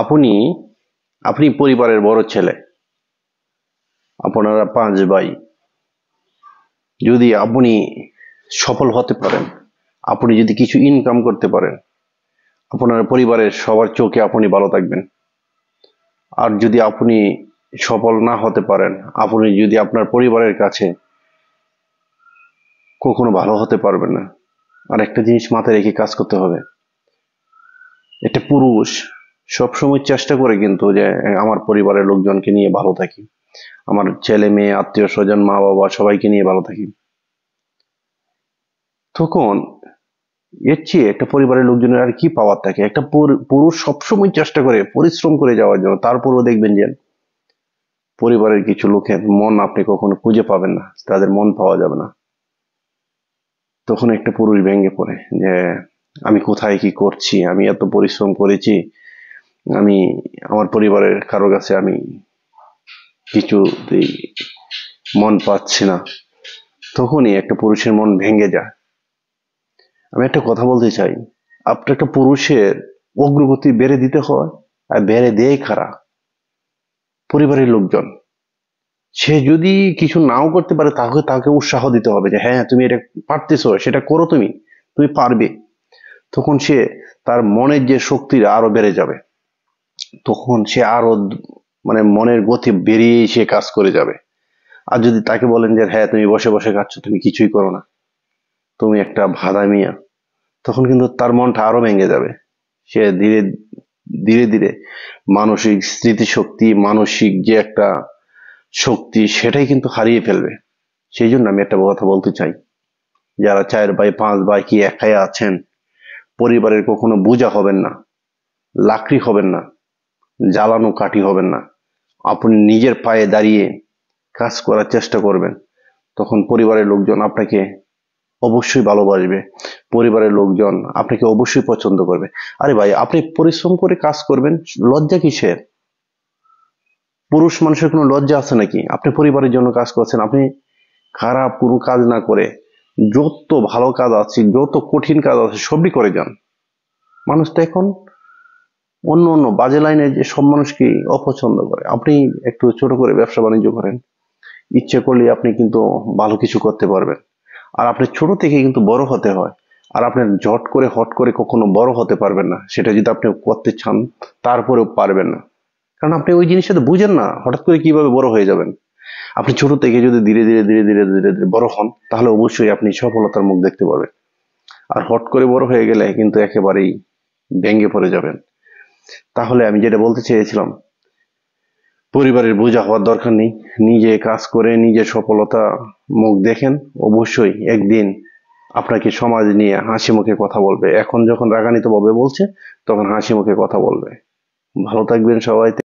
আপনি আপনি পরিবারের বড় ছেলে, আপনারা 5 ভাই। যদি আপনি সফল হতে পারেন, আপনি যদি কিছু ইনকাম করতে পারেন, আপনার পরিবারের সবার চোখে আপনি ভালো থাকবেন। আর যদি আপনি সফল না হতে পারেন, আপনি যদি আপনার পরিবারের কাছে কখনো ভালো হতে পারবেন না। আর একটা জিনিস মাথায় রেখে কাজ করতে হবে, একটা পুরুষ সবসময় চেষ্টা করে কিন্তু যে আমার পরিবারের লোকজনকে নিয়ে ভালো থাকি, আমার ছেলে মেয়ে আত্মীয় স্বজন মা বাবা সবাইকে নিয়ে ভালো থাকি। তখন এর চেয়ে একটা পরিবারের লোকজনের আর কি পাওয়ার থাকে? একটা পুরুষ সবসময় চেষ্টা করে পরিশ্রম করে যাওয়ার জন্য, তারপরেও দেখবেন যে পরিবারের কিছু লোকের মন আপনি কখনো খুঁজে পাবেন না, তাদের মন পাওয়া যাবে না। তখন একটা পুরুষ ভেঙে পড়ে যে আমি কোথায় কি করছি, আমি এত পরিশ্রম করেছি, আমি আমার পরিবারের কারো কাছে আমি কিছুতেই মন পাচ্ছি না। তখনই একটা পুরুষের মন ভেঙে যায়। আমি একটা কথা বলতে চাই, আপনার একটা পুরুষের অগ্রগতি বেড়ে দিতে হয়, আর বেড়ে দেয় কারা? পরিবারের লোকজন। সে যদি কিছু নাও করতে পারে, তাকে তাকে উৎসাহ দিতে হবে যে হ্যাঁ তুমি এটা পারতেছো, সেটা করো, তুমি তুমি পারবে। তখন সে তার মনের যে শক্তিটা আরো বেড়ে যাবে। তখন সে আরো মানে মনের গতি বেরিয়ে সে কাজ করে যাবে। আর যদি তাকে বলেন যে হ্যাঁ তুমি বসে বসে খাচ্ছ, তুমি কিছুই করো না, তুমি একটা ভাদা মিয়া, তখন কিন্তু তার মনটা আরো ভেঙে যাবে। সে ধীরে ধীরে ধীরে মানসিক স্মৃতিশক্তি, মানসিক যে একটা শক্তি, সেটাই কিন্তু হারিয়ে ফেলবে। সেই জন্য আমি একটা কথা বলতে চাই, যারা 4 ভাই 5 ভাই কি একাই আছেন, পরিবারের কখনো বোঝা হবেন না, লাকড়ি হবেন না, জ্বালানো কাঠি হবেন না। আপনি নিজের পায়ে দাঁড়িয়ে কাজ করার চেষ্টা করবেন, তখন পরিবারের লোকজন আপনাকে অবশ্যই ভালোবাসবে, পরিবারের লোকজন আপনাকে অবশ্যই পছন্দ করবে। আরে ভাই, আপনি পরিশ্রম করে কাজ করবেন, লজ্জা কিসের? পুরুষ মানুষের কোনো লজ্জা আছে নাকি? আপনি পরিবারের জন্য কাজ করছেন, আপনি খারাপ কোনো কাজ না করে যত ভালো কাজ আছে, যত কঠিন কাজ আছে সবই করে যান। মানুষ তো এখন অন্য অন্য বাজে লাইনে যে সব মানুষকে অপছন্দ করে। আপনি একটু ছোট করে ব্যবসা বাণিজ্য করেন, ইচ্ছে করলে আপনি কিন্তু ভালো কিছু করতে পারবেন। আর আপনি ছোট থেকে কিন্তু বড় হতে হয়। আর আপনি ঝট করে হট করে কখনো বড় হতে পারবেন না, সেটা যদি আপনি করতে চান তারপরেও পারবেন না। কারণ আপনি ওই জিনিসটা তো বুঝেন না, হঠাৎ করে কিভাবে বড় হয়ে যাবেন। আপনি ছোট থেকে যদি ধীরে ধীরে ধীরে ধীরে ধীরে ধীরে বড় হন, তাহলে অবশ্যই আপনি সফলতার মুখ দেখতে পাবেন। আর হট করে বড় হয়ে গেলে কিন্তু একেবারেই ভেঙে পড়ে যাবেন। তাহলে আমি যেটা বলতে চেয়েছিলাম, পরিবারের বোঝা হওয়ার দরকার নেই, নিজে কাজ করে নিজে সফলতা মুখ দেখেন, অবশ্যই একদিন আপনাকে সমাজ নিয়ে হাসি মুখে কথা বলবে। এখন যখন রাগান্বিত ভাবে বলছে, তখন হাসি মুখে কথা বলবে। ভালো থাকবেন সবাই।